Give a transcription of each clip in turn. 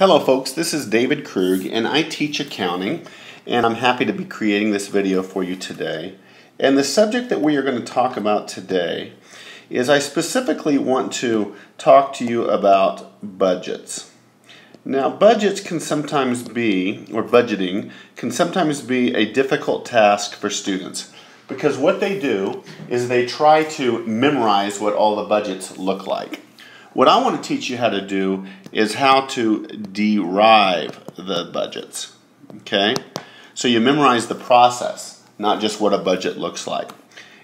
Hello folks, this is David Krug and I teach accounting, and I'm happy to be creating this video for you today. And the subject that we are going to talk about today is I specifically want to talk to you about budgets. Now budgets can sometimes be, or budgeting can sometimes be a difficult task for students because what they do is they try to memorize what all the budgets look like. What I want to teach you how to do is how to derive the budgets, okay? So you memorize the process, not just what a budget looks like.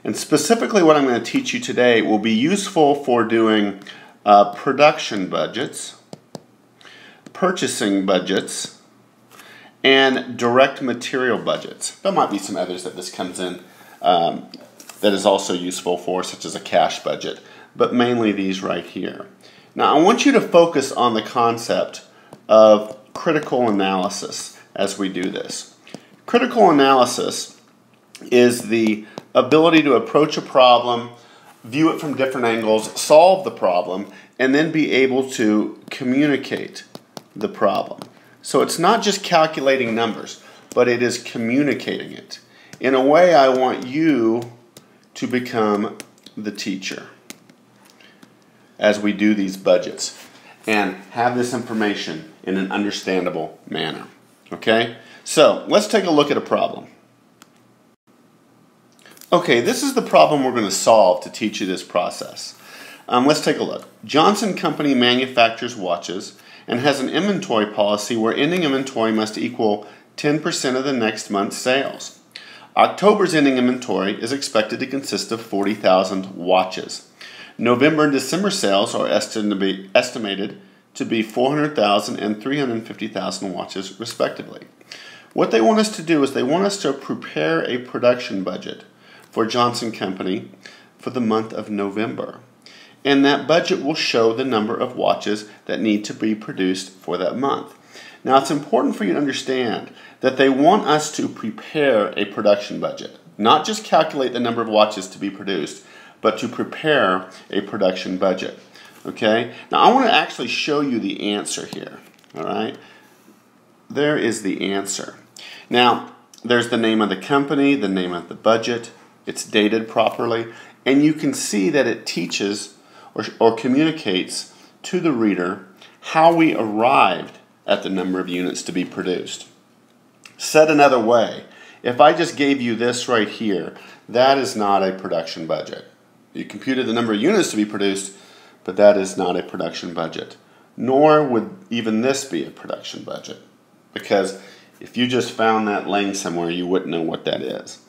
And specifically what I'm going to teach you today will be useful for doing production budgets, purchasing budgets, and direct material budgets. There might be some others that this comes in that is also useful for, such as a cash budget, but mainly these right here. Now I want you to focus on the concept of critical analysis as we do this. Critical analysis is the ability to approach a problem, view it from different angles, solve the problem, and then be able to communicate the problem. So it's not just calculating numbers, but it is communicating it. In a way, I want you to become the teacher as we do these budgets and have this information in an understandable manner. Okay? So let's take a look at a problem. Okay, this is the problem we're going to solve to teach you this process. Let's take a look. Johnson Company manufactures watches and has an inventory policy where ending inventory must equal 10% of the next month's sales. October's ending inventory is expected to consist of 40,000 watches. November and December sales are estimated to be 400,000 and 350,000 watches respectively. What they want us to do is they want us to prepare a production budget for Johnson Company for the month of November. And that budget will show the number of watches that need to be produced for that month. Now it's important for you to understand that they want us to prepare a production budget, not just calculate the number of watches to be produced, but to prepare a production budget. Okay? Now I want to actually show you the answer here. Alright? There is the answer. Now, there's the name of the company, the name of the budget, it's dated properly, and you can see that it teaches or communicates to the reader how we arrived at the number of units to be produced. Said another way, if I just gave you this right here, that is not a production budget. You computed the number of units to be produced, but that is not a production budget. Nor would even this be a production budget. Because if you just found that laying somewhere, you wouldn't know what that is.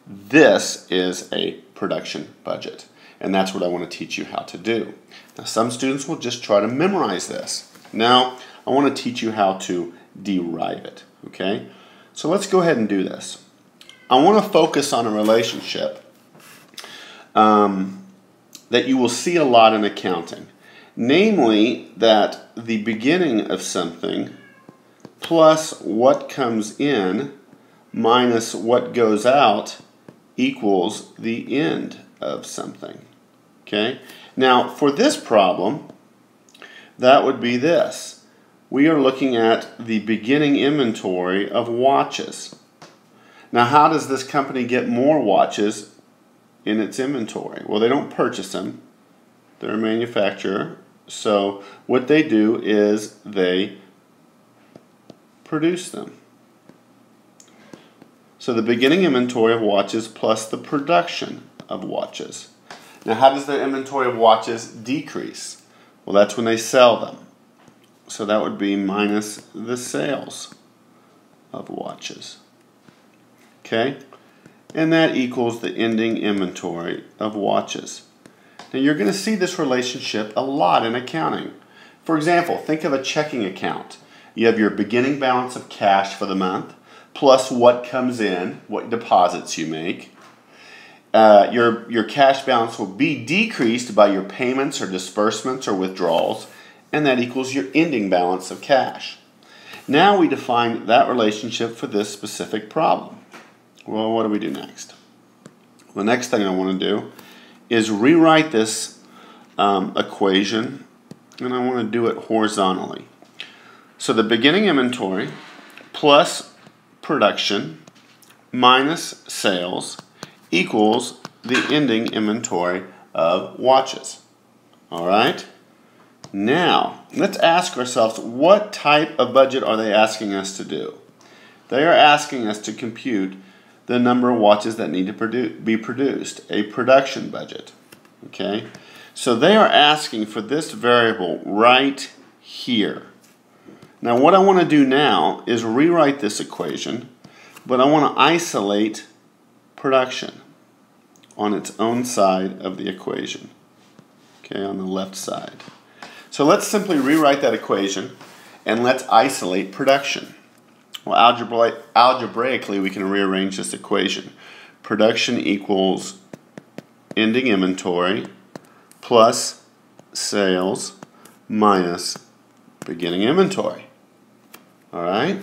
This is a production budget. And that's what I want to teach you how to do. Now some students will just try to memorize this. Now I want to teach you how to derive it. Okay? So let's go ahead and do this. I want to focus on a relationship that you will see a lot in accounting. Namely, that the beginning of something plus what comes in minus what goes out equals the end of something. Okay? Now, for this problem, that would be this. We are looking at the beginning inventory of watches. Now, how does this company get more watches in its inventory? Well, they don't purchase them. They're a manufacturer. So what they do is they produce them. So the beginning inventory of watches plus the production of watches. Now how does their inventory of watches decrease? Well, that's when they sell them. So that would be minus the sales of watches. Okay? And that equals the ending inventory of watches. Now you're going to see this relationship a lot in accounting. For example, think of a checking account. You have your beginning balance of cash for the month, plus what comes in, what deposits you make. Your cash balance will be decreased by your payments or disbursements or withdrawals, and that equals your ending balance of cash. Now we define that relationship for this specific problem. Well, what do we do next? The next thing I want to do is rewrite this equation, and I want to do it horizontally. So the beginning inventory plus production minus sales equals the ending inventory of watches. All right? Now, let's ask ourselves, what type of budget are they asking us to do? They are asking us to compute the number of watches that need to be produced, a production budget. Okay? So they are asking for this variable right here. Now what I want to do now is rewrite this equation, but I want to isolate production on its own side of the equation. Okay, on the left side. So let's simply rewrite that equation and let's isolate production. Well, algebraically we can rearrange this equation. Production equals ending inventory plus sales minus beginning inventory. Alright?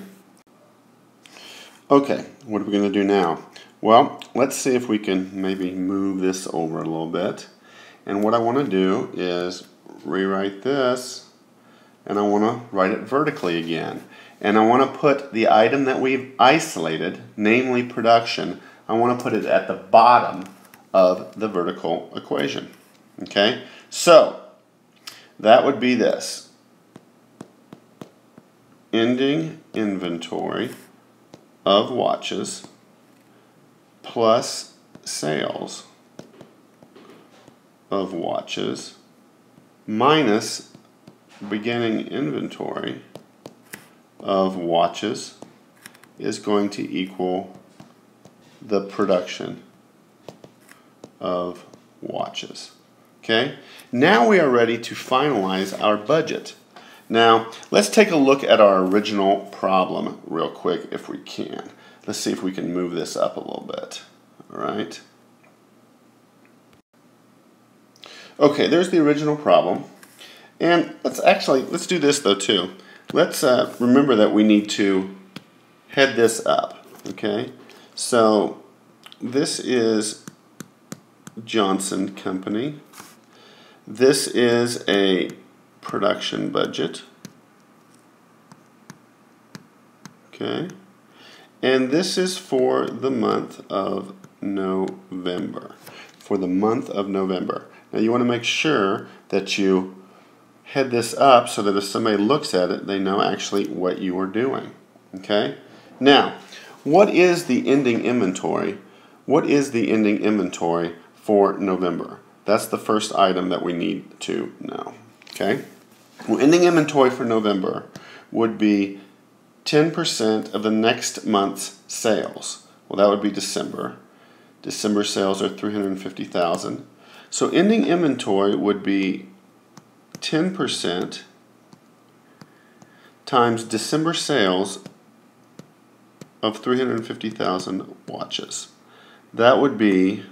Okay, what are we going to do now? Well, let's see if we can maybe move this over a little bit. And what I want to do is rewrite this, and I want to write it vertically again. And I want to put the item that we've isolated, namely production, I want to put it at the bottom of the vertical equation. Okay? So, that would be this. Ending inventory of watches plus sales of watches minus beginning inventory of watches is going to equal the production of watches. Okay? Now we are ready to finalize our budget. Now, let's take a look at our original problem real quick if we can. Let's see if we can move this up a little bit. All right? Okay, there's the original problem. And let's do this though too. Let's remember that we need to head this up. Okay? So, this is Johnson Company. This is a production budget. Okay? And this is for the month of November. For the month of November. Now you want to make sure that you head this up so that if somebody looks at it, they know actually what you are doing. Okay? Now, what is the ending inventory? What is the ending inventory for November? That's the first item that we need to know. Okay? Well, ending inventory for November would be 10% of the next month's sales. Well, that would be December. December sales are 350,000. So ending inventory would be 10% times December sales of 350,000 watches. That would be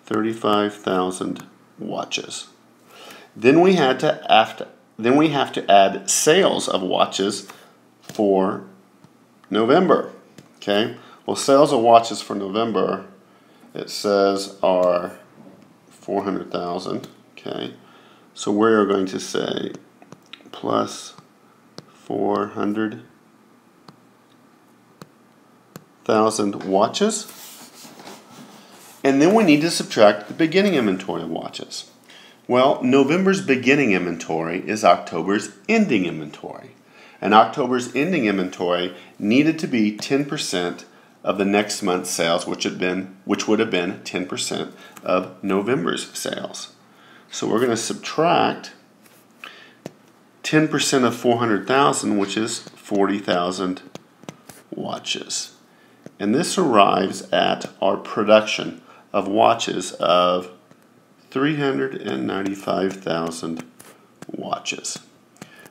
35,000 watches. Then we have to add sales of watches for November. Okay? Well, sales of watches for November, it says, are 400,000. Okay? So we are going to say plus 400,000 watches. And then we need to subtract the beginning inventory of watches. Well, November's beginning inventory is October's ending inventory. And October's ending inventory needed to be 10% of the next month's sales, which would have been 10% of November's sales. So we're going to subtract 10% of 400,000, which is 40,000 watches. And this arrives at our production of watches of 395,000 watches.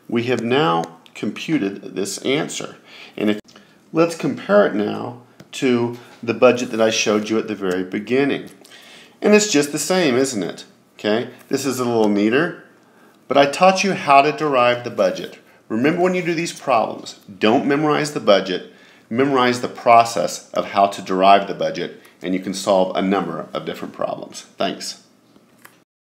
We have now computed this answer. And let's compare it now to the budget that I showed you at the very beginning. And it's just the same, isn't it? Okay, this is a little neater, but I taught you how to derive the budget. Remember, when you do these problems, don't memorize the budget, memorize the process of how to derive the budget, and you can solve a number of different problems. Thanks.